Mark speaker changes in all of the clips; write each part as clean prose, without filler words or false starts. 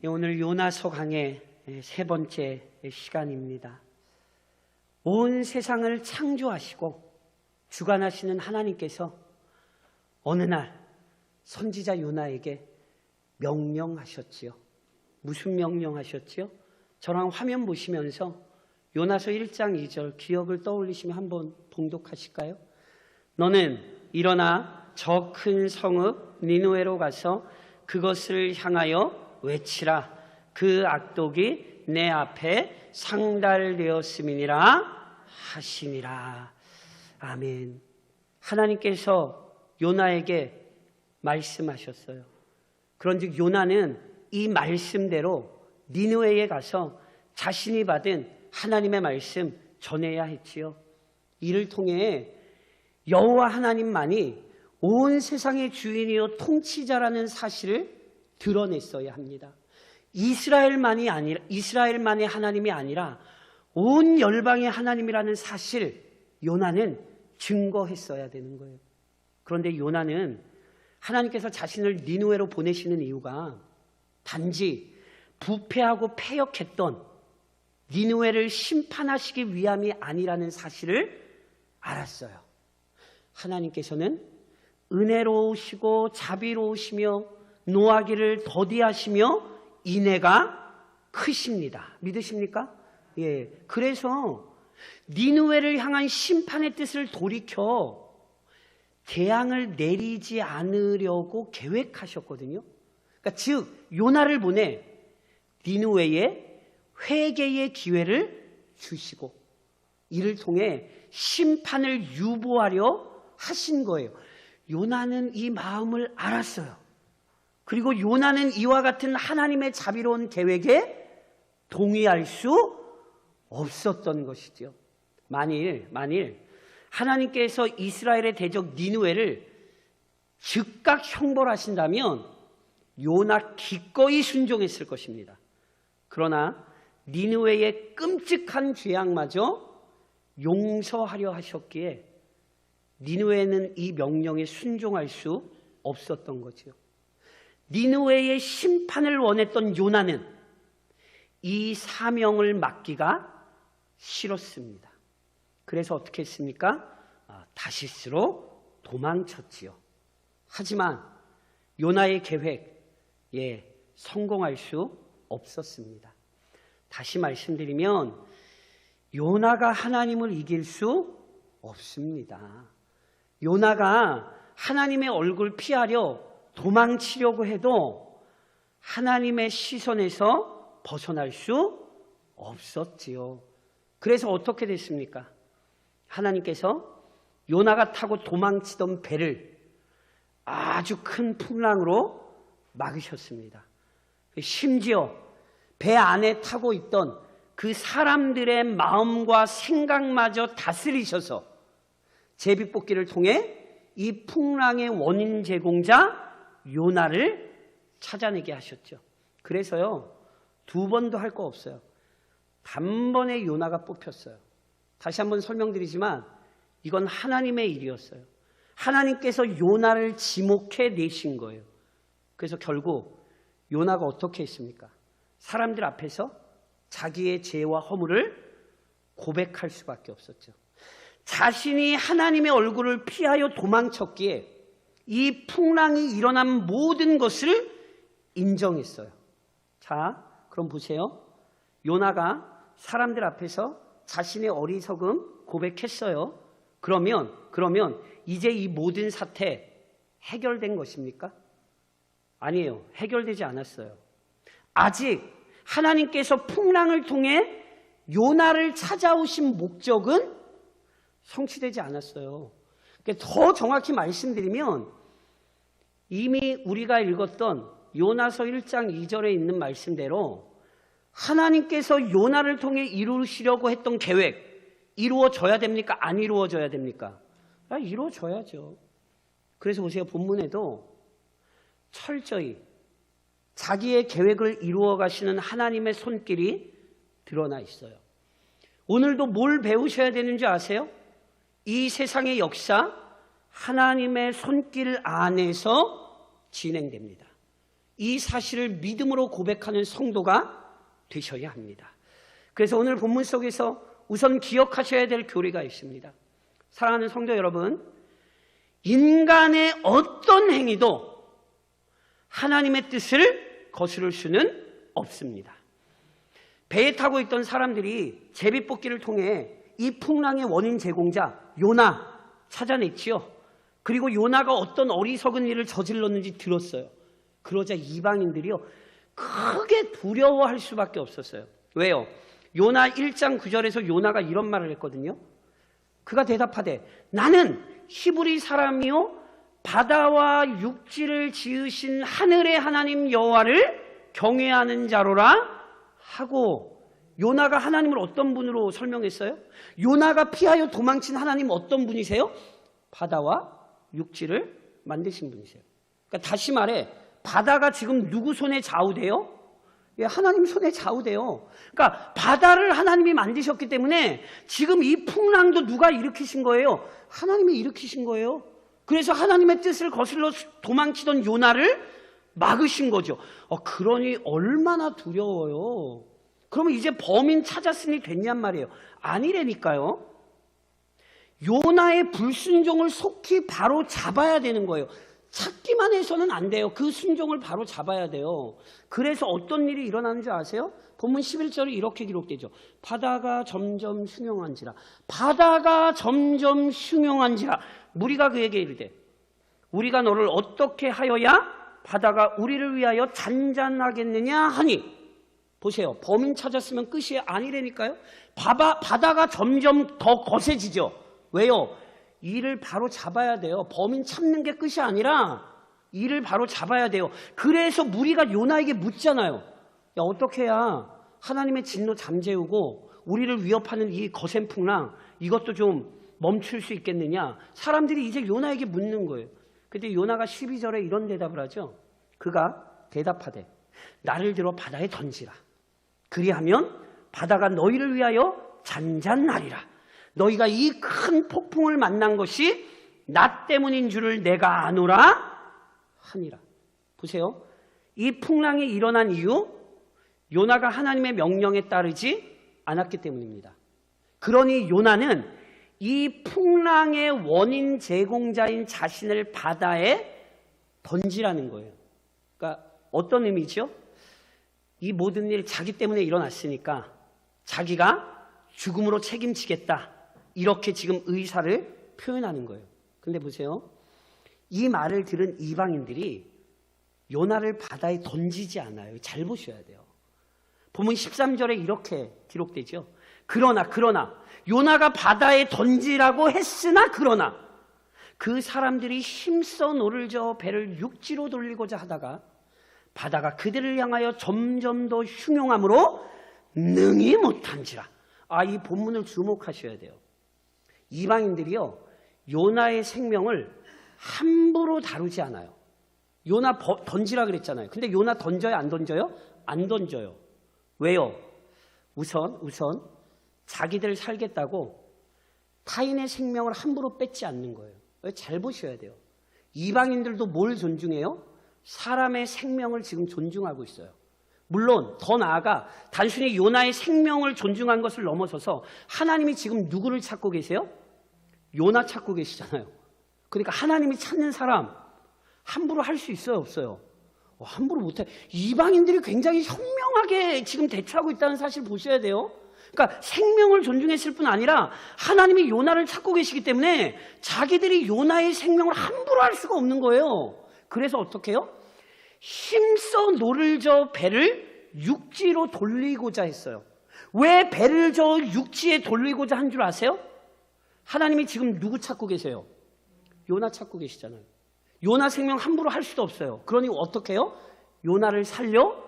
Speaker 1: 오늘 요나서 강의 세 번째 시간입니다. 온 세상을 창조하시고 주관하시는 하나님께서 어느 날 선지자 요나에게 명령하셨지요. 무슨 명령하셨지요? 저랑 화면 보시면서 요나서 1장 2절 기억을 떠올리시면 한번 봉독하실까요? 너는 일어나 저 큰 성읍 니느웨로 가서 그것을 향하여 외치라. 그 악독이 내 앞에 상달되었음이니라 하시니라. 아멘. 하나님께서 요나에게 말씀하셨어요. 그런즉 요나는 이 말씀대로 니느웨에 가서 자신이 받은 하나님의 말씀 전해야 했지요. 이를 통해 여호와 하나님만이 온 세상의 주인이요 통치자라는 사실을 드러냈어야 합니다. 이스라엘만의 하나님이 아니라 온 열방의 하나님이라는 사실 요나는 증거했어야 되는 거예요. 그런데 요나는 하나님께서 자신을 니느웨로 보내시는 이유가 단지 부패하고 패역했던 니느웨를 심판하시기 위함이 아니라는 사실을 알았어요. 하나님께서는 은혜로우시고 자비로우시며 노하기를 더디하시며 인애가 크십니다. 믿으십니까? 예. 그래서 니느웨를 향한 심판의 뜻을 돌이켜 재앙을 내리지 않으려고 계획하셨거든요. 그러니까 즉 요나를 보내 니느웨에 회개의 기회를 주시고 이를 통해 심판을 유보하려 하신 거예요. 요나는 이 마음을 알았어요. 그리고 요나는 이와 같은 하나님의 자비로운 계획에 동의할 수 없었던 것이죠. 만일 하나님께서 이스라엘의 대적 니느웨를 즉각 형벌하신다면 요나 기꺼이 순종했을 것입니다. 그러나 니느웨의 끔찍한 죄악마저 용서하려 하셨기에 니느웨는 이 명령에 순종할 수 없었던 거죠. 니느웨의 심판을 원했던 요나는 이 사명을 맡기가 싫었습니다. 그래서 어떻게 했습니까? 다시스로 도망쳤지요. 하지만 요나의 계획에 성공할 수 없었습니다. 다시 말씀드리면 요나가 하나님을 이길 수 없습니다. 요나가 하나님의 얼굴 피하려 도망치려고 해도 하나님의 시선에서 벗어날 수 없었지요. 그래서 어떻게 됐습니까? 하나님께서 요나가 타고 도망치던 배를 아주 큰 풍랑으로 막으셨습니다. 심지어 배 안에 타고 있던 그 사람들의 마음과 생각마저 다스리셔서 제비뽑기를 통해 이 풍랑의 원인 제공자 요나를 찾아내게 하셨죠. 그래서요, 두 번도 할 거 없어요. 단번에 요나가 뽑혔어요. 다시 한번 설명드리지만 이건 하나님의 일이었어요. 하나님께서 요나를 지목해 내신 거예요. 그래서 결국 요나가 어떻게 했습니까? 사람들 앞에서 자기의 죄와 허물을 고백할 수밖에 없었죠. 자신이 하나님의 얼굴을 피하여 도망쳤기에 이 풍랑이 일어난 모든 것을 인정했어요. 자, 그럼 보세요. 요나가 사람들 앞에서 자신의 어리석음 고백했어요. 그러면 이제 이 모든 사태 해결된 것입니까? 아니에요. 해결되지 않았어요. 아직 하나님께서 풍랑을 통해 요나를 찾아오신 목적은 성취되지 않았어요. 더 정확히 말씀드리면 이미 우리가 읽었던 요나서 1장 2절에 있는 말씀대로 하나님께서 요나를 통해 이루시려고 했던 계획 이루어져야 됩니까? 안 이루어져야 됩니까? 이루어져야죠. 그래서 보세요. 본문에도 철저히 자기의 계획을 이루어 가시는 하나님의 손길이 드러나 있어요. 오늘도 뭘 배우셔야 되는지 아세요? 이 세상의 역사 하나님의 손길 안에서 진행됩니다. 이 사실을 믿음으로 고백하는 성도가 되셔야 합니다. 그래서 오늘 본문 속에서 우선 기억하셔야 될 교리가 있습니다. 사랑하는 성도 여러분, 인간의 어떤 행위도 하나님의 뜻을 거스를 수는 없습니다. 배에 타고 있던 사람들이 제비뽑기를 통해 이 풍랑의 원인 제공자 요나 찾아냈지요. 그리고 요나가 어떤 어리석은 일을 저질렀는지 들었어요. 그러자 이방인들이요, 크게 두려워할 수밖에 없었어요. 왜요? 요나 1장 9절에서 요나가 이런 말을 했거든요. 그가 대답하되 나는 히브리 사람이요 바다와 육지를 지으신 하늘의 하나님 여호와를 경외하는 자로라 하고, 요나가 하나님을 어떤 분으로 설명했어요? 요나가 피하여 도망친 하나님 어떤 분이세요? 바다와 육지를 만드신 분이세요. 그러니까 다시 말해, 바다가 지금 누구 손에 좌우돼요? 예, 하나님 손에 좌우돼요. 그러니까 바다를 하나님이 만드셨기 때문에 지금 이 풍랑도 누가 일으키신 거예요? 하나님이 일으키신 거예요. 그래서 하나님의 뜻을 거슬러 도망치던 요나를 막으신 거죠. 그러니 얼마나 두려워요. 그러면 이제 범인 찾았으니 됐냔 말이에요. 아니라니까요. 요나의 불순종을 속히 바로 잡아야 되는 거예요. 찾기만 해서는 안 돼요. 그 순종을 바로 잡아야 돼요. 그래서 어떤 일이 일어나는 줄 아세요? 본문 11절에 이렇게 기록되죠. 바다가 점점 흉흉한지라. 바다가 점점 흉흉한지라. 무리가 그에게 이르되 우리가 너를 어떻게 하여야 바다가 우리를 위하여 잔잔하겠느냐 하니. 보세요. 범인 찾았으면 끝이 아니라니까요. 바다가 점점 더 거세지죠. 왜요? 이를 바로 잡아야 돼요. 범인 찾는 게 끝이 아니라 이를 바로 잡아야 돼요. 그래서 무리가 요나에게 묻잖아요. 야, 어떻게 해야 하나님의 진노 잠재우고 우리를 위협하는 이 거센 풍랑 이것도 좀 멈출 수 있겠느냐. 사람들이 이제 요나에게 묻는 거예요. 근데 요나가 12절에 이런 대답을 하죠. 그가 대답하되 나를 들어 바다에 던지라. 그리하면 바다가 너희를 위하여 잔잔하리라. 너희가 이 큰 폭풍을 만난 것이 나 때문인 줄을 내가 아노라 하니라. 보세요. 이 풍랑이 일어난 이유, 요나가 하나님의 명령에 따르지 않았기 때문입니다. 그러니 요나는 이 풍랑의 원인 제공자인 자신을 바다에 던지라는 거예요. 그러니까 어떤 의미죠? 이 모든 일 자기 때문에 일어났으니까 자기가 죽음으로 책임지겠다. 이렇게 지금 의사를 표현하는 거예요. 근데 보세요. 이 말을 들은 이방인들이 요나를 바다에 던지지 않아요. 잘 보셔야 돼요. 본문 13절에 이렇게 기록되죠. 그러나 요나가 바다에 던지라고 했으나 그러나 그 사람들이 힘써 노를 저어 배를 육지로 돌리고자 하다가 바다가 그들을 향하여 점점 더 흉흉함으로 능히 못한지라. 이 본문을 주목하셔야 돼요. 이방인들이요, 요나의 생명을 함부로 다루지 않아요. 요나 던지라 그랬잖아요. 근데 요나 던져요, 안 던져요? 안 던져요. 왜요? 우선 자기들 살겠다고 타인의 생명을 함부로 뺏지 않는 거예요. 잘 보셔야 돼요. 이방인들도 뭘 존중해요? 사람의 생명을 지금 존중하고 있어요. 물론 더 나아가 단순히 요나의 생명을 존중한 것을 넘어서서 하나님이 지금 누구를 찾고 계세요? 요나 찾고 계시잖아요. 그러니까 하나님이 찾는 사람 함부로 할 수 있어요, 없어요? 함부로 못해. 이방인들이 굉장히 현명하게 지금 대처하고 있다는 사실 보셔야 돼요. 그러니까 생명을 존중했을 뿐 아니라 하나님이 요나를 찾고 계시기 때문에 자기들이 요나의 생명을 함부로 할 수가 없는 거예요. 그래서 어떻게 해요? 힘써 노를 저어 배를 육지로 돌리고자 했어요. 왜 배를 저어 육지에 돌리고자 한 줄 아세요? 하나님이 지금 누구 찾고 계세요? 요나 찾고 계시잖아요. 요나 생명 함부로 할 수도 없어요. 그러니 어떻게 해요? 요나를 살려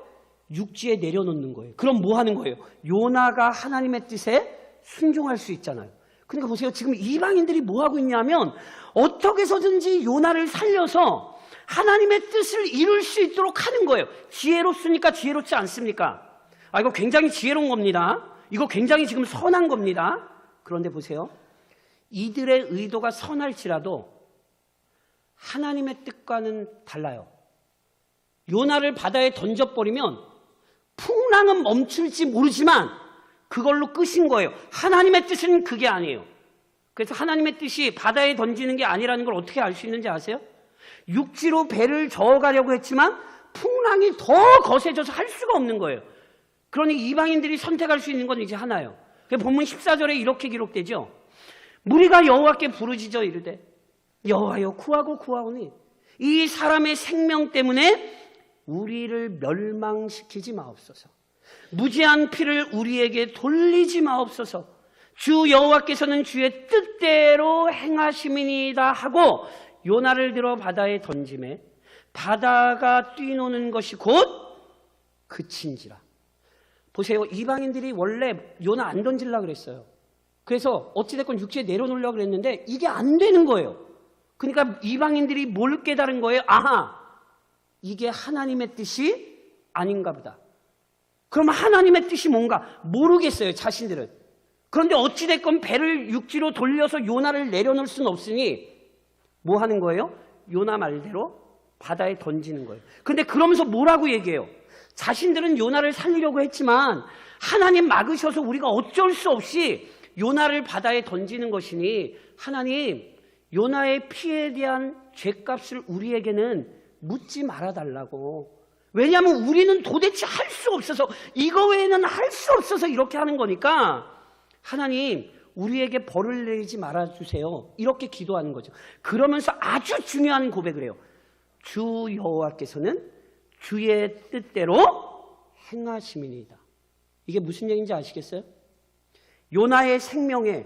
Speaker 1: 육지에 내려놓는 거예요. 그럼 뭐 하는 거예요? 요나가 하나님의 뜻에 순종할 수 있잖아요. 그러니까 보세요. 지금 이방인들이 뭐 하고 있냐면 어떻게 해서든지 요나를 살려서 하나님의 뜻을 이룰 수 있도록 하는 거예요. 지혜롭습니까? 지혜롭지 않습니까? 이거 굉장히 지혜로운 겁니다. 이거 굉장히 지금 선한 겁니다. 그런데 보세요. 이들의 의도가 선할지라도 하나님의 뜻과는 달라요. 요나를 바다에 던져버리면 풍랑은 멈출지 모르지만 그걸로 끝인 거예요. 하나님의 뜻은 그게 아니에요. 그래서 하나님의 뜻이 바다에 던지는 게 아니라는 걸 어떻게 알 수 있는지 아세요? 육지로 배를 저어가려고 했지만 풍랑이 더 거세져서 할 수가 없는 거예요. 그러니 이방인들이 선택할 수 있는 건 이제 하나예요. 본문 14절에 이렇게 기록되죠. 무리가 여호와께 부르짖어 이르되 여호와여 구하고 구하오니 이 사람의 생명 때문에 우리를 멸망시키지 마옵소서. 무지한 피를 우리에게 돌리지 마옵소서. 주 여호와께서는 주의 뜻대로 행하심이니이다 하고 요나를 들어 바다에 던지매 바다가 뛰노는 것이 곧 그친지라. 보세요. 이방인들이 원래 요나 안 던지려고 그랬어요. 그래서 어찌됐건 육지에 내려놓으려고 그랬는데 이게 안 되는 거예요. 그러니까 이방인들이 뭘 깨달은 거예요? 아하, 이게 하나님의 뜻이 아닌가 보다. 그럼 하나님의 뜻이 뭔가 모르겠어요, 자신들은. 그런데 어찌됐건 배를 육지로 돌려서 요나를 내려놓을 수는 없으니 뭐 하는 거예요? 요나 말대로 바다에 던지는 거예요. 그런데 그러면서 뭐라고 얘기해요? 자신들은 요나를 살리려고 했지만 하나님 막으셔서 우리가 어쩔 수 없이 요나를 바다에 던지는 것이니 하나님, 요나의 피에 대한 죗값을 우리에게는 묻지 말아달라고. 왜냐하면 우리는 도대체 할 수 없어서, 이거 외에는 할 수 없어서 이렇게 하는 거니까 하나님, 우리에게 벌을 내리지 말아주세요. 이렇게 기도하는 거죠. 그러면서 아주 중요한 고백을 해요. 주 여호와께서는 주의 뜻대로 행하심이니이다. 이게 무슨 얘기인지 아시겠어요? 요나의 생명에,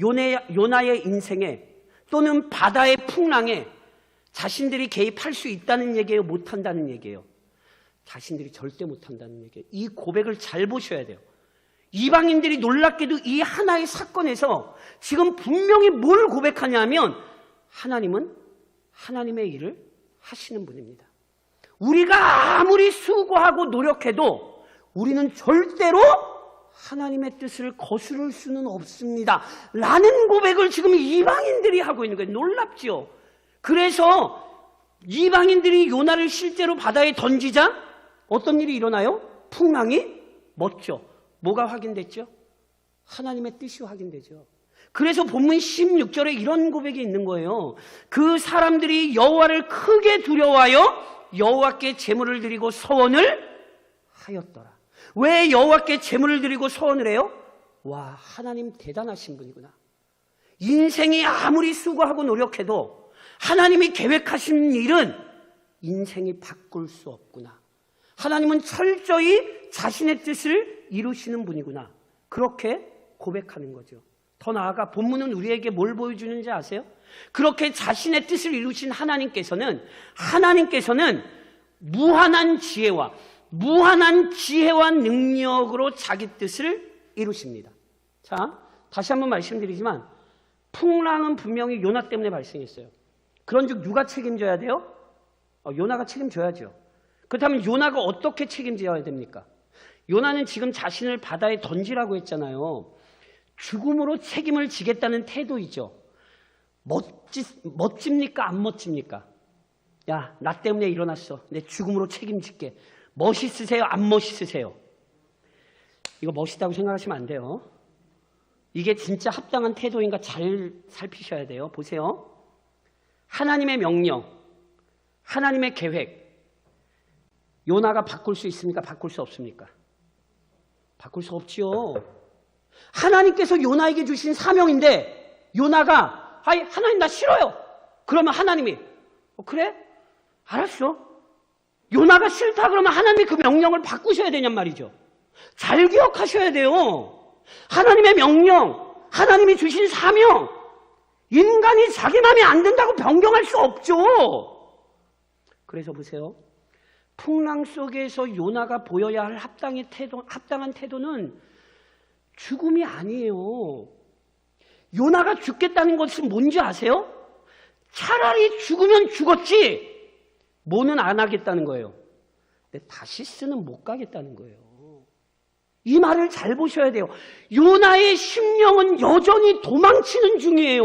Speaker 1: 요나의 인생에 또는 바다의 풍랑에 자신들이 개입할 수 있다는 얘기예요? 못한다는 얘기예요? 자신들이 절대 못한다는 얘기예요. 이 고백을 잘 보셔야 돼요. 이방인들이 놀랍게도 이 하나의 사건에서 지금 분명히 뭘 고백하냐면 하나님은 하나님의 일을 하시는 분입니다. 우리가 아무리 수고하고 노력해도 우리는 절대로 하나님의 뜻을 거스를 수는 없습니다. 라는 고백을 지금 이방인들이 하고 있는 거예요. 놀랍지요? 그래서 이방인들이 요나를 실제로 바다에 던지자 어떤 일이 일어나요? 풍랑이 멎죠. 뭐가 확인됐죠? 하나님의 뜻이 확인되죠. 그래서 본문 16절에 이런 고백이 있는 거예요. 그 사람들이 여호와를 크게 두려워하여 여호와께 제물을 드리고 서원을 하였더라. 왜 여호와께 제물을 드리고 서원을 해요? 와, 하나님 대단하신 분이구나. 인생이 아무리 수고하고 노력해도 하나님이 계획하신 일은 인생이 바꿀 수 없구나. 하나님은 철저히 자신의 뜻을 이루시는 분이구나. 그렇게 고백하는 거죠. 더 나아가 본문은 우리에게 뭘 보여주는지 아세요? 그렇게 자신의 뜻을 이루신 하나님께서는 무한한 지혜와 능력으로 자기 뜻을 이루십니다. 자, 다시 한번 말씀드리지만 풍랑은 분명히 요나 때문에 발생했어요. 그런즉 누가 책임져야 돼요? 요나가 책임져야죠. 그렇다면 요나가 어떻게 책임져야 됩니까? 요나는 지금 자신을 바다에 던지라고 했잖아요. 죽음으로 책임을 지겠다는 태도이죠. 멋집니까? 안 멋집니까? 야, 나 때문에 일어났어. 내 죽음으로 책임질게. 멋있으세요? 안 멋있으세요? 이거 멋있다고 생각하시면 안 돼요. 이게 진짜 합당한 태도인가 잘 살피셔야 돼요. 보세요. 하나님의 명령, 하나님의 계획, 요나가 바꿀 수 있습니까? 바꿀 수 없습니까? 바꿀 수 없지요. 하나님께서 요나에게 주신 사명인데 요나가 하나님 나 싫어요. 그러면 하나님이 그래? 알았어. 요나가 싫다 그러면 하나님이 그 명령을 바꾸셔야 되냔 말이죠. 잘 기억하셔야 돼요. 하나님의 명령, 하나님이 주신 사명, 인간이 자기 마음에 안 든다고 변경할 수 없죠. 그래서 보세요. 풍랑 속에서 요나가 보여야 할 합당한 태도는 죽음이 아니에요. 요나가 죽겠다는 것은 뭔지 아세요? 차라리 죽으면 죽었지 뭐는 안 하겠다는 거예요. 근데 다시스는 못 가겠다는 거예요. 이 말을 잘 보셔야 돼요. 요나의 심령은 여전히 도망치는 중이에요.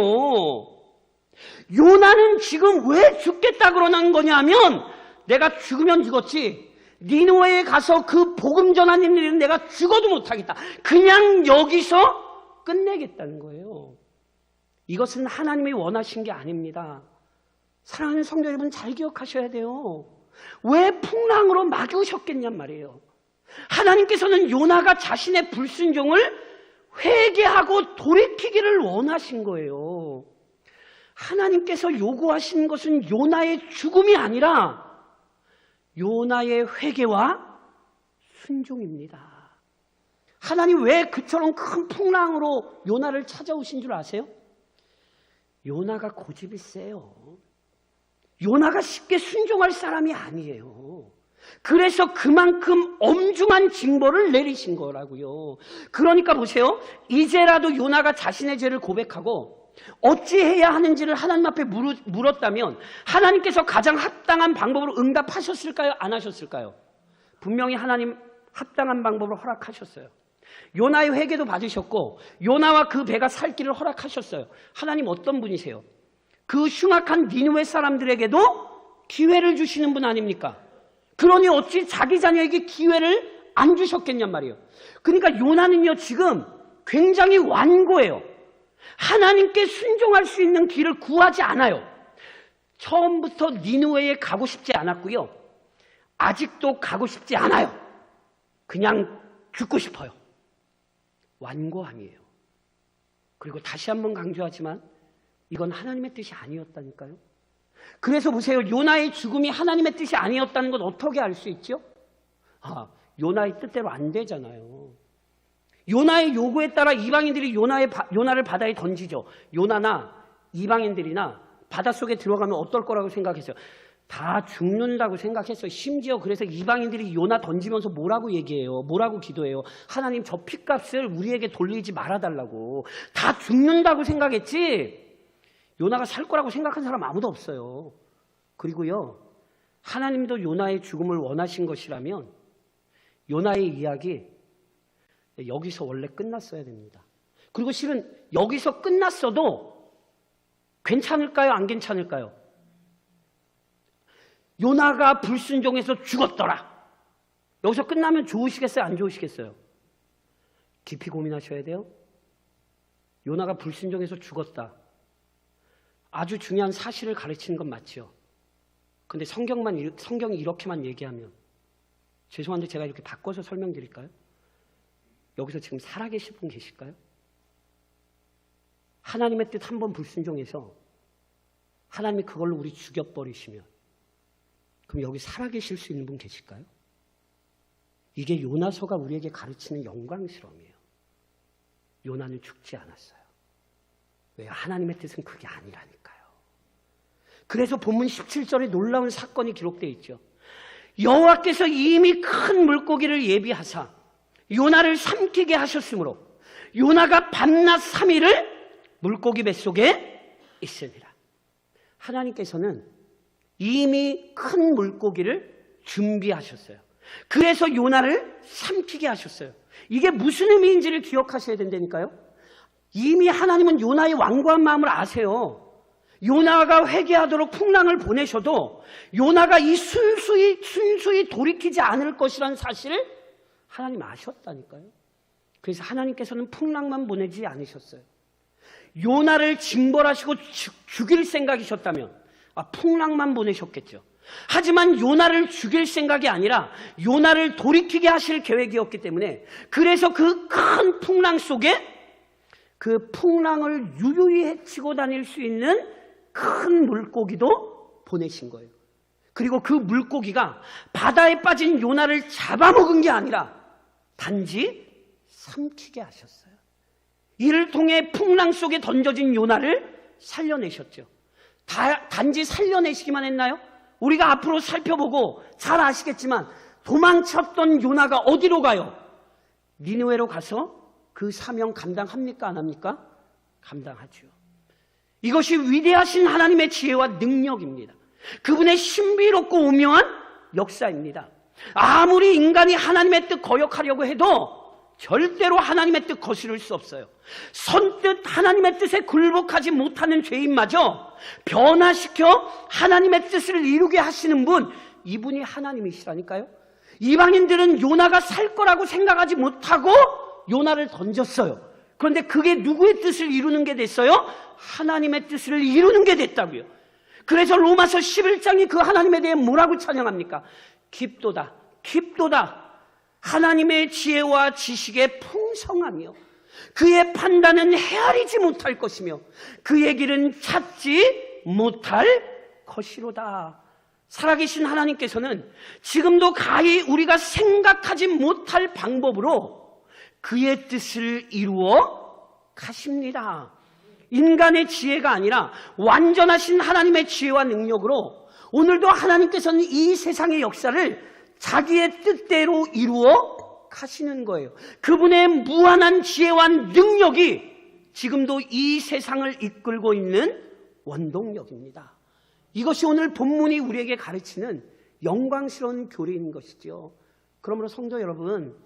Speaker 1: 요나는 지금 왜 죽겠다 그러는 거냐면 내가 죽으면 죽었지 니느웨에 가서 그 복음 전하는 일은 내가 죽어도 못하겠다. 그냥 여기서 끝내겠다는 거예요. 이것은 하나님이 원하신 게 아닙니다. 사랑하는 성도 여러분, 잘 기억하셔야 돼요. 왜 풍랑으로 막으셨겠냔 말이에요. 하나님께서는 요나가 자신의 불순종을 회개하고 돌이키기를 원하신 거예요. 하나님께서 요구하신 것은 요나의 죽음이 아니라 요나의 회개와 순종입니다. 하나님 왜 그처럼 큰 풍랑으로 요나를 찾아오신 줄 아세요? 요나가 고집이 세요. 요나가 쉽게 순종할 사람이 아니에요. 그래서 그만큼 엄중한 징벌을 내리신 거라고요. 그러니까 보세요. 이제라도 요나가 자신의 죄를 고백하고 어찌해야 하는지를 하나님 앞에 물었다면 하나님께서 가장 합당한 방법으로 응답하셨을까요? 안 하셨을까요? 분명히 하나님 합당한 방법을 허락하셨어요. 요나의 회개도 받으셨고 요나와 그 배가 살 길을 허락하셨어요. 하나님 어떤 분이세요? 그 흉악한 니느웨 사람들에게도 기회를 주시는 분 아닙니까? 그러니 어찌 자기 자녀에게 기회를 안 주셨겠냔 말이에요. 그러니까 요나는요 지금 굉장히 완고해요. 하나님께 순종할 수 있는 길을 구하지 않아요. 처음부터 니느웨에 가고 싶지 않았고요. 아직도 가고 싶지 않아요. 그냥 죽고 싶어요. 완고함이에요. 그리고 다시 한번 강조하지만 이건 하나님의 뜻이 아니었다니까요. 그래서 보세요. 요나의 죽음이 하나님의 뜻이 아니었다는 건 어떻게 알 수 있죠? 요나의 뜻대로 안 되잖아요. 요나의 요구에 따라 이방인들이 요나를 바다에 던지죠. 요나나 이방인들이나 바닷속에 들어가면 어떨 거라고 생각했어요? 다 죽는다고 생각했어요. 심지어 그래서 이방인들이 요나 던지면서 뭐라고 얘기해요? 뭐라고 기도해요? 하나님 저 핏값을 우리에게 돌리지 말아달라고. 다 죽는다고 생각했지 요나가 살 거라고 생각한 사람 아무도 없어요. 그리고요 하나님도 요나의 죽음을 원하신 것이라면 요나의 이야기 여기서 원래 끝났어야 됩니다. 그리고 실은 여기서 끝났어도 괜찮을까요? 안 괜찮을까요? 요나가 불순종해서 죽었더라. 여기서 끝나면 좋으시겠어요? 안 좋으시겠어요? 깊이 고민하셔야 돼요. 요나가 불순종해서 죽었다. 아주 중요한 사실을 가르치는 건 맞죠. 근데 성경이 이렇게만 얘기하면 죄송한데 제가 이렇게 바꿔서 설명드릴까요? 여기서 지금 살아계실 분 계실까요? 하나님의 뜻 한 번 불순종해서 하나님이 그걸로 우리 죽여버리시면 그럼 여기 살아계실 수 있는 분 계실까요? 이게 요나서가 우리에게 가르치는 영광스러움이에요. 요나는 죽지 않았어요. 왜? 하나님의 뜻은 그게 아니라니까요. 그래서 본문 17절에 놀라운 사건이 기록되어 있죠. 여호와께서 이미 큰 물고기를 예비하사 요나를 삼키게 하셨으므로 요나가 밤낮 3일을 물고기 뱃속에 있으니라. 하나님께서는 이미 큰 물고기를 준비하셨어요. 그래서 요나를 삼키게 하셨어요. 이게 무슨 의미인지를 기억하셔야 된다니까요. 이미 하나님은 요나의 완고한 마음을 아세요. 요나가 회개하도록 풍랑을 보내셔도 요나가 이 순수히 돌이키지 않을 것이라는 사실을 하나님 아셨다니까요. 그래서 하나님께서는 풍랑만 보내지 않으셨어요. 요나를 징벌하시고 죽일 생각이셨다면 풍랑만 보내셨겠죠. 하지만 요나를 죽일 생각이 아니라 요나를 돌이키게 하실 계획이었기 때문에 그래서 그 큰 풍랑 속에 그 풍랑을 유유히 헤치고 다닐 수 있는 큰 물고기도 보내신 거예요. 그리고 그 물고기가 바다에 빠진 요나를 잡아먹은 게 아니라 단지 삼키게 하셨어요. 이를 통해 풍랑 속에 던져진 요나를 살려내셨죠. 단지 살려내시기만 했나요? 우리가 앞으로 살펴보고 잘 아시겠지만 도망쳤던 요나가 어디로 가요? 니느웨로 가서 그 사명 감당합니까? 안 합니까? 감당하죠. 이것이 위대하신 하나님의 지혜와 능력입니다. 그분의 신비롭고 오묘한 역사입니다. 아무리 인간이 하나님의 뜻 거역하려고 해도 절대로 하나님의 뜻 거스를 수 없어요. 선뜻 하나님의 뜻에 굴복하지 못하는 죄인마저 변화시켜 하나님의 뜻을 이루게 하시는 분, 이분이 하나님이시라니까요. 이방인들은 요나가 살 거라고 생각하지 못하고 요나를 던졌어요. 그런데 그게 누구의 뜻을 이루는 게 됐어요? 하나님의 뜻을 이루는 게 됐다고요. 그래서 로마서 11장이 그 하나님에 대해 뭐라고 찬양합니까? 깊도다, 깊도다. 하나님의 지혜와 지식의 풍성하며 그의 판단은 헤아리지 못할 것이며 그의 길은 찾지 못할 것이로다. 살아계신 하나님께서는 지금도 가히 우리가 생각하지 못할 방법으로 그의 뜻을 이루어 가십니다. 인간의 지혜가 아니라 완전하신 하나님의 지혜와 능력으로 오늘도 하나님께서는 이 세상의 역사를 자기의 뜻대로 이루어 가시는 거예요. 그분의 무한한 지혜와 능력이 지금도 이 세상을 이끌고 있는 원동력입니다. 이것이 오늘 본문이 우리에게 가르치는 영광스러운 교리인 것이죠. 그러므로 성도 여러분,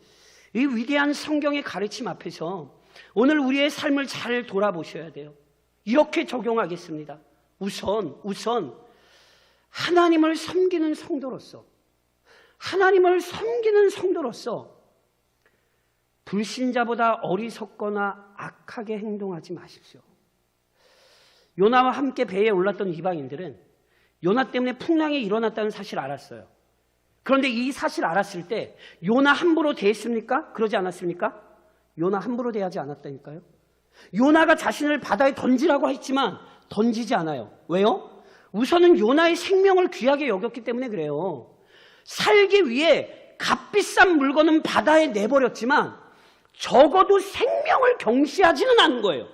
Speaker 1: 이 위대한 성경의 가르침 앞에서 오늘 우리의 삶을 잘 돌아보셔야 돼요. 이렇게 적용하겠습니다. 우선 하나님을 섬기는 성도로서 불신자보다 어리석거나 악하게 행동하지 마십시오. 요나와 함께 배에 올랐던 이방인들은 요나 때문에 풍랑이 일어났다는 사실을 알았어요. 그런데 이 사실을 알았을 때 요나 함부로 대했습니까? 그러지 않았습니까? 요나 함부로 대하지 않았다니까요. 요나가 자신을 바다에 던지라고 했지만 던지지 않아요. 왜요? 우선은 요나의 생명을 귀하게 여겼기 때문에 그래요. 살기 위해 값비싼 물건은 바다에 내버렸지만 적어도 생명을 경시하지는 않은 거예요.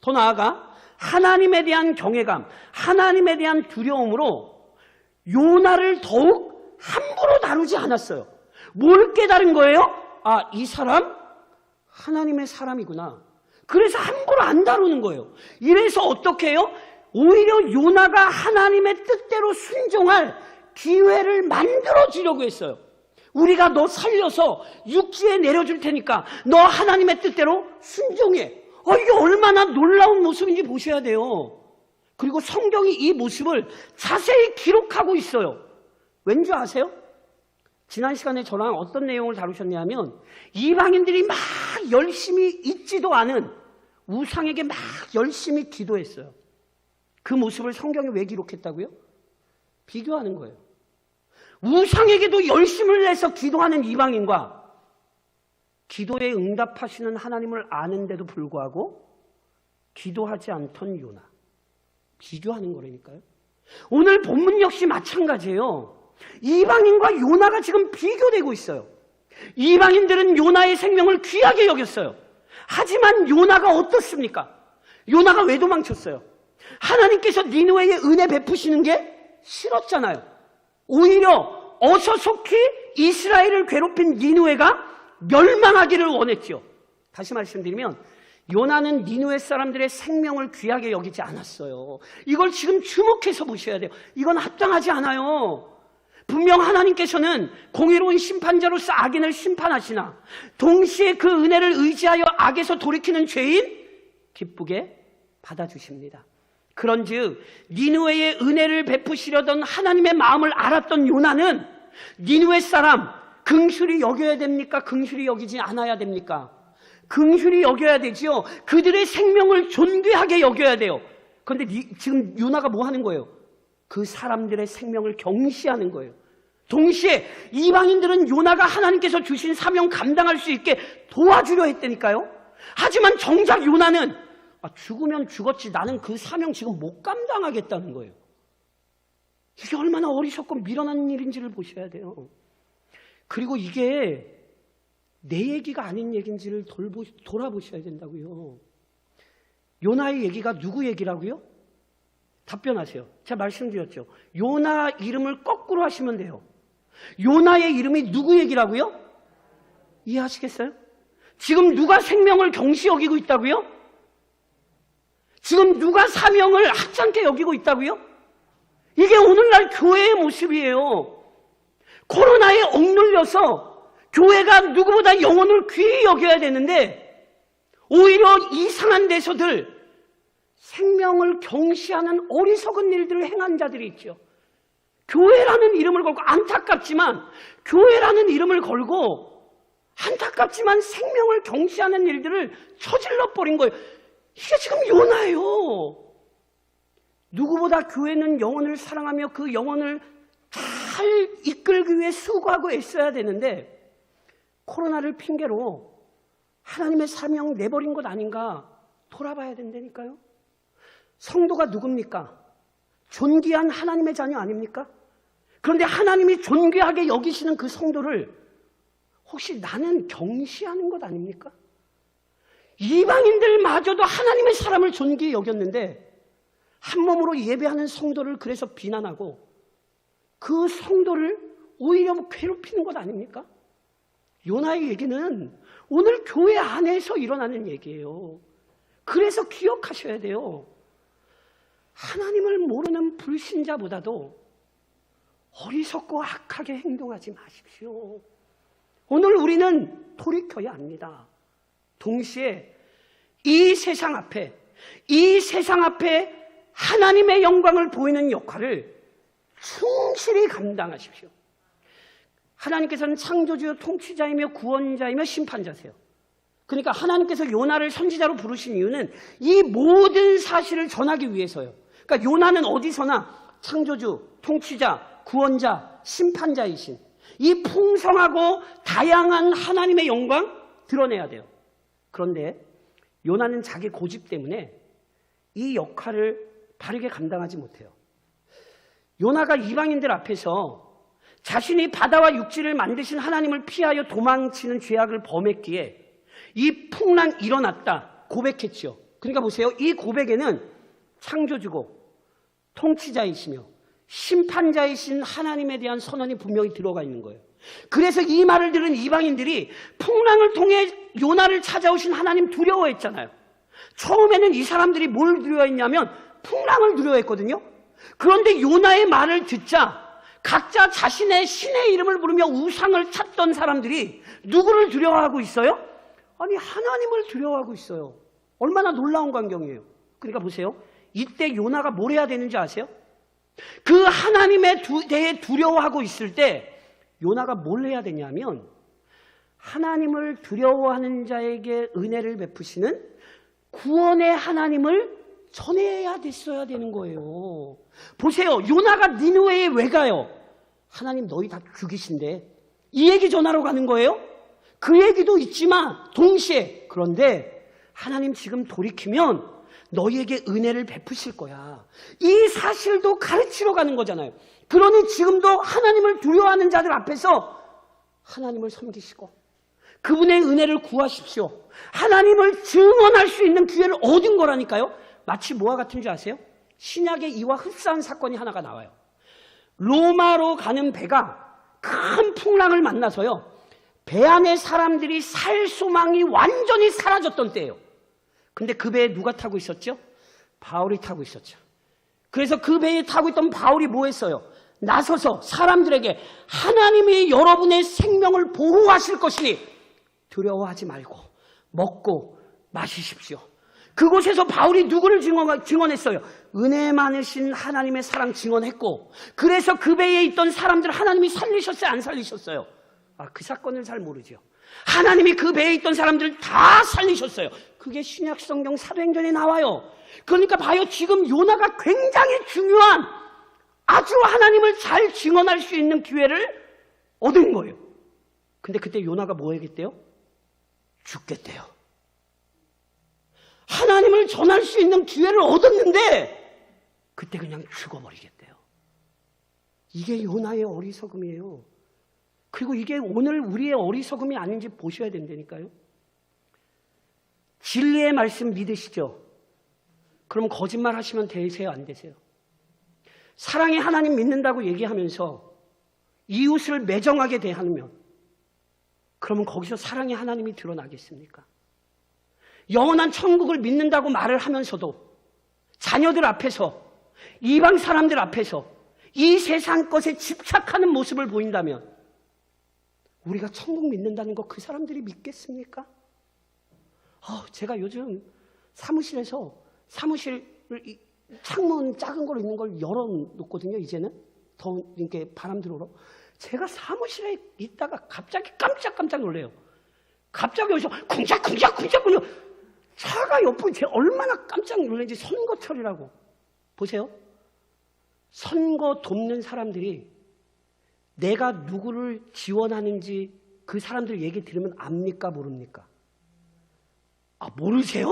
Speaker 1: 더 나아가 하나님에 대한 경외감, 하나님에 대한 두려움으로 요나를 더욱 함부로 다루지 않았어요. 뭘 깨달은 거예요? 아, 이 사람 하나님의 사람이구나. 그래서 함부로 안 다루는 거예요. 이래서 어떻게 해요? 오히려 요나가 하나님의 뜻대로 순종할 기회를 만들어주려고 했어요. 우리가 너 살려서 육지에 내려줄 테니까 너 하나님의 뜻대로 순종해. 이게 얼마나 놀라운 모습인지 보셔야 돼요. 그리고 성경이 이 모습을 자세히 기록하고 있어요. 왠지 아세요? 지난 시간에 저랑 어떤 내용을 다루셨냐면 이방인들이 막 열심히 잊지도 않은 우상에게 막 열심히 기도했어요. 그 모습을 성경에 왜 기록했다고요? 비교하는 거예요. 우상에게도 열심을 내서 기도하는 이방인과 기도에 응답하시는 하나님을 아는데도 불구하고 기도하지 않던 요나, 비교하는 거라니까요. 오늘 본문 역시 마찬가지예요. 이방인과 요나가 지금 비교되고 있어요. 이방인들은 요나의 생명을 귀하게 여겼어요. 하지만 요나가 어떻습니까? 요나가 왜 도망쳤어요? 하나님께서 니느웨에 은혜 베푸시는 게 싫었잖아요. 오히려 어서 속히 이스라엘을 괴롭힌 니느웨가 멸망하기를 원했죠. 다시 말씀드리면 요나는 니느웨 사람들의 생명을 귀하게 여기지 않았어요. 이걸 지금 주목해서 보셔야 돼요. 이건 합당하지 않아요. 분명 하나님께서는 공의로운 심판자로서 악인을 심판하시나 동시에 그 은혜를 의지하여 악에서 돌이키는 죄인 기쁘게 받아주십니다. 그런즉 니느웨에 은혜를 베푸시려던 하나님의 마음을 알았던 요나는 니느웨 사람 긍휼히 여겨야 됩니까? 긍휼히 여기지 않아야 됩니까? 긍휼히 여겨야 되지요. 그들의 생명을 존귀하게 여겨야 돼요. 그런데 지금 요나가 뭐 하는 거예요? 그 사람들의 생명을 경시하는 거예요. 동시에 이방인들은 요나가 하나님께서 주신 사명 감당할 수 있게 도와주려 했다니까요. 하지만 정작 요나는 죽으면 죽었지 나는 그 사명 지금 못 감당하겠다는 거예요. 이게 얼마나 어리석고 미련한 일인지를 보셔야 돼요. 그리고 이게 내 얘기가 아닌 얘기인지를 돌아보셔야 된다고요. 요나의 얘기가 누구 얘기라고요? 답변하세요. 제가 말씀드렸죠. 요나 이름을 거꾸로 하시면 돼요. 요나의 이름이 누구 얘기라고요? 이해하시겠어요? 지금 누가 생명을 경시 여기고 있다고요? 지금 누가 사명을 하찮게 여기고 있다고요? 이게 오늘날 교회의 모습이에요. 코로나에 억눌려서 교회가 누구보다 영혼을 귀히 여겨야 되는데 오히려 이상한 데서들 생명을 경시하는 어리석은 일들을 행한 자들이 있죠. 교회라는 이름을 걸고, 안타깝지만 교회라는 이름을 걸고 안타깝지만 생명을 경시하는 일들을 저질러 버린 거예요. 이게 지금 요나예요. 누구보다 교회는 영혼을 사랑하며 그 영혼을 잘 이끌기 위해 수고하고 애써야 되는데 코로나를 핑계로 하나님의 사명 내버린 것 아닌가 돌아봐야 된다니까요. 성도가 누굽니까? 존귀한 하나님의 자녀 아닙니까? 그런데 하나님이 존귀하게 여기시는 그 성도를 혹시 나는 경시하는 것 아닙니까? 이방인들마저도 하나님의 사람을 존귀히 여겼는데 한 몸으로 예배하는 성도를 그래서 비난하고 그 성도를 오히려 괴롭히는 것 아닙니까? 요나의 얘기는 오늘 교회 안에서 일어나는 얘기예요. 그래서 기억하셔야 돼요. 하나님을 모르는 불신자보다도 어리석고 악하게 행동하지 마십시오. 오늘 우리는 돌이켜야 합니다. 동시에 이 세상 앞에 하나님의 영광을 보이는 역할을 충실히 감당하십시오. 하나님께서는 창조주요 통치자이며 구원자이며 심판자세요. 그러니까 하나님께서 요나를 선지자로 부르신 이유는 이 모든 사실을 전하기 위해서요. 그러니까 요나는 어디서나 창조주, 통치자, 구원자, 심판자이신 이 풍성하고 다양한 하나님의 영광 드러내야 돼요. 그런데 요나는 자기 고집 때문에 이 역할을 바르게 감당하지 못해요. 요나가 이방인들 앞에서 자신이 바다와 육지를 만드신 하나님을 피하여 도망치는 죄악을 범했기에 이 풍랑 일어났다 고백했죠. 그러니까 보세요. 이 고백에는 창조주고 통치자이시며 심판자이신 하나님에 대한 선언이 분명히 들어가 있는 거예요. 그래서 이 말을 들은 이방인들이 풍랑을 통해 요나를 찾아오신 하나님 두려워했잖아요. 처음에는 이 사람들이 뭘 두려워했냐면 풍랑을 두려워했거든요. 그런데 요나의 말을 듣자 각자 자신의 신의 이름을 부르며 우상을 찾던 사람들이 누구를 두려워하고 있어요? 아니, 하나님을 두려워하고 있어요. 얼마나 놀라운 광경이에요. 그러니까 보세요. 이때 요나가 뭘 해야 되는지 아세요? 그 하나님에 대해 두려워하고 있을 때 요나가 뭘 해야 되냐면 하나님을 두려워하는 자에게 은혜를 베푸시는 구원의 하나님을 전해야 됐어야 되는 거예요. 보세요. 요나가 니느웨에 왜 가요? 하나님 너희 다 죽이신대. 이 얘기 전하러 가는 거예요? 그 얘기도 있지만 동시에 그런데 하나님 지금 돌이키면 너희에게 은혜를 베푸실 거야. 이 사실도 가르치러 가는 거잖아요. 그러니 지금도 하나님을 두려워하는 자들 앞에서 하나님을 섬기시고 그분의 은혜를 구하십시오. 하나님을 증언할 수 있는 기회를 얻은 거라니까요. 마치 뭐와 같은 줄 아세요? 신약의 이와 흡사한 사건이 하나가 나와요. 로마로 가는 배가 큰 풍랑을 만나서요. 배 안에 사람들이 살 소망이 완전히 사라졌던 때예요. 근데 그 배에 누가 타고 있었죠? 바울이 타고 있었죠. 그래서 그 배에 타고 있던 바울이 뭐 했어요? 나서서 사람들에게 하나님이 여러분의 생명을 보호하실 것이니 두려워하지 말고 먹고 마시십시오. 그곳에서 바울이 누구를 증언했어요? 은혜 많으신 하나님의 사랑 증언했고 그래서 그 배에 있던 사람들 하나님이 살리셨어요? 안 살리셨어요? 그 사건을 잘 모르죠. 하나님이 그 배에 있던 사람들을 다 살리셨어요. 그게 신약 성경 사도행전에 나와요. 그러니까 봐요. 지금 요나가 굉장히 중요한 아주 하나님을 잘 증언할 수 있는 기회를 얻은 거예요. 근데 그때 요나가 뭐 하겠대요? 죽겠대요. 하나님을 전할 수 있는 기회를 얻었는데 그때 그냥 죽어버리겠대요. 이게 요나의 어리석음이에요. 그리고 이게 오늘 우리의 어리석음이 아닌지 보셔야 된다니까요. 진리의 말씀 믿으시죠? 그럼 거짓말 하시면 되세요? 안 되세요? 사랑의 하나님 믿는다고 얘기하면서 이웃을 매정하게 대하면 그러면 거기서 사랑의 하나님이 드러나겠습니까? 영원한 천국을 믿는다고 말을 하면서도 자녀들 앞에서 이방 사람들 앞에서 이 세상 것에 집착하는 모습을 보인다면 우리가 천국 믿는다는 거 그 사람들이 믿겠습니까? 제가 요즘 사무실에서 사무실 창문 작은 걸로 있는 걸 열어놓거든요. 이제는 더운 이렇게 바람 들어오러. 제가 사무실에 있다가 갑자기 깜짝 놀래요. 갑자기 여기서 쿵짝쿵짝 차가 옆으로 제가 얼마나 깜짝 놀랐는지. 선거철이라고. 보세요. 선거 돕는 사람들이 내가 누구를 지원하는지 그 사람들 얘기 들으면 압니까 모릅니까? 모르세요?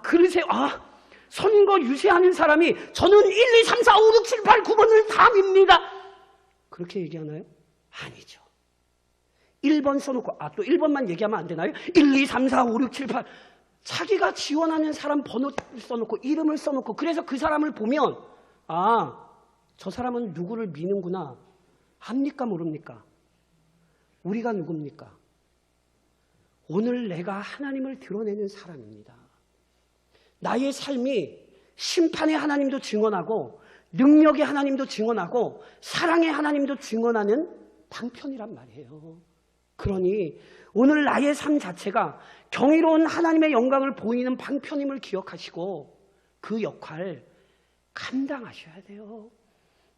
Speaker 1: 그러세요? 선거 유세하는 사람이 저는 1, 2, 3, 4, 5, 6, 7, 8, 9번을 다 밉니다. 그렇게 얘기하나요? 아니죠. 1번 써놓고, 또 1번만 얘기하면 안 되나요? 1, 2, 3, 4, 5, 6, 7, 8. 자기가 지원하는 사람 번호를 써놓고, 이름을 써놓고, 그래서 그 사람을 보면, 저 사람은 누구를 미는구나. 압니까, 모릅니까? 우리가 누굽니까? 오늘 내가 하나님을 드러내는 사람입니다. 나의 삶이 심판의 하나님도 증언하고, 능력의 하나님도 증언하고, 사랑의 하나님도 증언하는 방편이란 말이에요. 그러니 오늘 나의 삶 자체가 경이로운 하나님의 영광을 보이는 방편임을 기억하시고 그 역할 감당하셔야 돼요.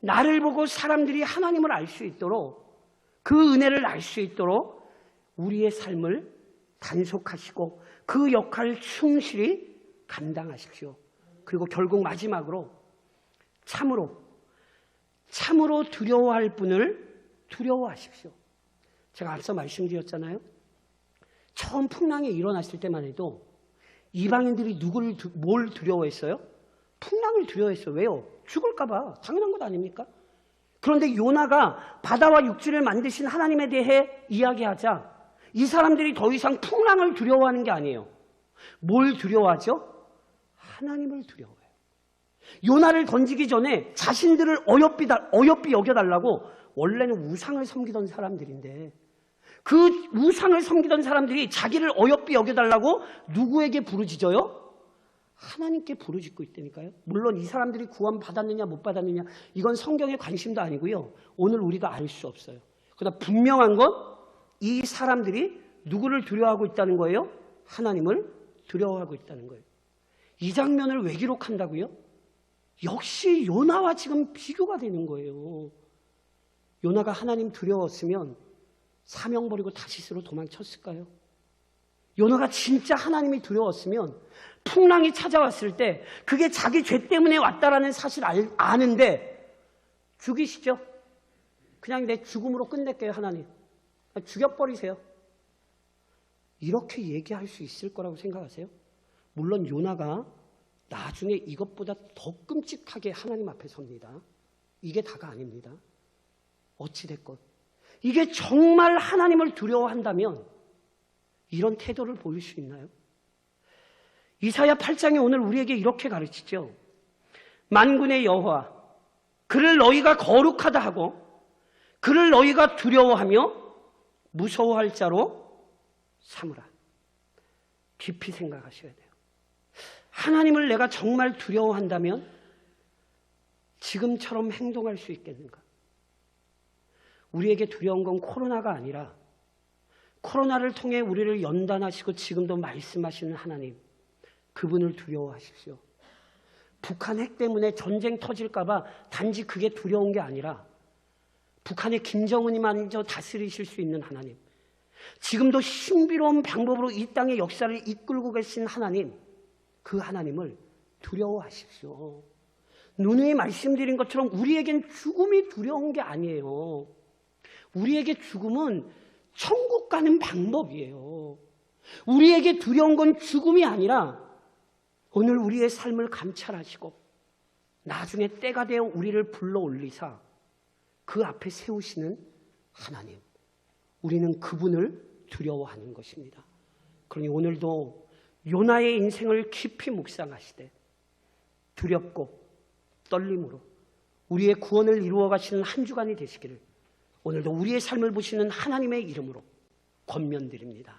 Speaker 1: 나를 보고 사람들이 하나님을 알 수 있도록, 그 은혜를 알 수 있도록 우리의 삶을 단속하시고 그 역할을 충실히 감당하십시오. 그리고 결국 마지막으로 참으로 두려워할 분을 두려워하십시오. 제가 앞서 말씀드렸잖아요. 처음 풍랑이 일어났을 때만 해도 이방인들이 뭘 두려워했어요? 풍랑을 두려워했어요. 왜요? 죽을까 봐. 당연한 것 아닙니까? 그런데 요나가 바다와 육지를 만드신 하나님에 대해 이야기하자 이 사람들이 더 이상 풍랑을 두려워하는 게 아니에요. 뭘 두려워하죠? 하나님을 두려워해요. 요나를 던지기 전에 자신들을 어여삐 여겨달라고, 원래는 우상을 섬기던 사람들인데 그 우상을 섬기던 사람들이 자기를 어여삐 여겨달라고 누구에게 부르짖어요? 하나님께 부르짖고 있다니까요. 물론 이 사람들이 구원 받았느냐 못 받았느냐 이건 성경의 관심도 아니고요. 오늘 우리가 알 수 없어요. 그러나 분명한 건 이 사람들이 누구를 두려워하고 있다는 거예요? 하나님을 두려워하고 있다는 거예요. 이 장면을 왜 기록한다고요? 역시 요나와 지금 비교가 되는 거예요. 요나가 하나님 두려웠으면 사명 버리고 다시스로 도망쳤을까요? 요나가 진짜 하나님이 두려웠으면 풍랑이 찾아왔을 때 그게 자기 죄 때문에 왔다라는 사실을 아는데 죽이시죠. 그냥 내 죽음으로 끝낼게요, 하나님. 죽여버리세요. 이렇게 얘기할 수 있을 거라고 생각하세요? 물론 요나가 나중에 이것보다 더 끔찍하게 하나님 앞에 섭니다. 이게 다가 아닙니다. 어찌됐건 이게 정말 하나님을 두려워한다면 이런 태도를 보일 수 있나요? 이사야 8장이 오늘 우리에게 이렇게 가르치죠. 만군의 여호와, 그를 너희가 거룩하다 하고 그를 너희가 두려워하며 무서워할 자로 삼으라. 깊이 생각하셔야 돼요. 하나님을 내가 정말 두려워한다면 지금처럼 행동할 수 있겠는가? 우리에게 두려운 건 코로나가 아니라 코로나를 통해 우리를 연단하시고 지금도 말씀하시는 하나님, 그분을 두려워하십시오. 북한 핵 때문에 전쟁 터질까 봐 단지 그게 두려운 게 아니라 북한의 김정은이 먼저 다스리실 수 있는 하나님, 지금도 신비로운 방법으로 이 땅의 역사를 이끌고 계신 하나님, 그 하나님을 두려워하십시오. 누누이 말씀드린 것처럼 우리에겐 죽음이 두려운 게 아니에요. 우리에게 죽음은 천국 가는 방법이에요. 우리에게 두려운 건 죽음이 아니라 오늘 우리의 삶을 감찰하시고 나중에 때가 되어 우리를 불러 올리사 그 앞에 세우시는 하나님, 우리는 그분을 두려워하는 것입니다. 그러니 오늘도 요나의 인생을 깊이 묵상하시되 두렵고 떨림으로 우리의 구원을 이루어 가시는 한 주간이 되시기를 오늘도 우리의 삶을 보시는 하나님의 이름으로 권면드립니다.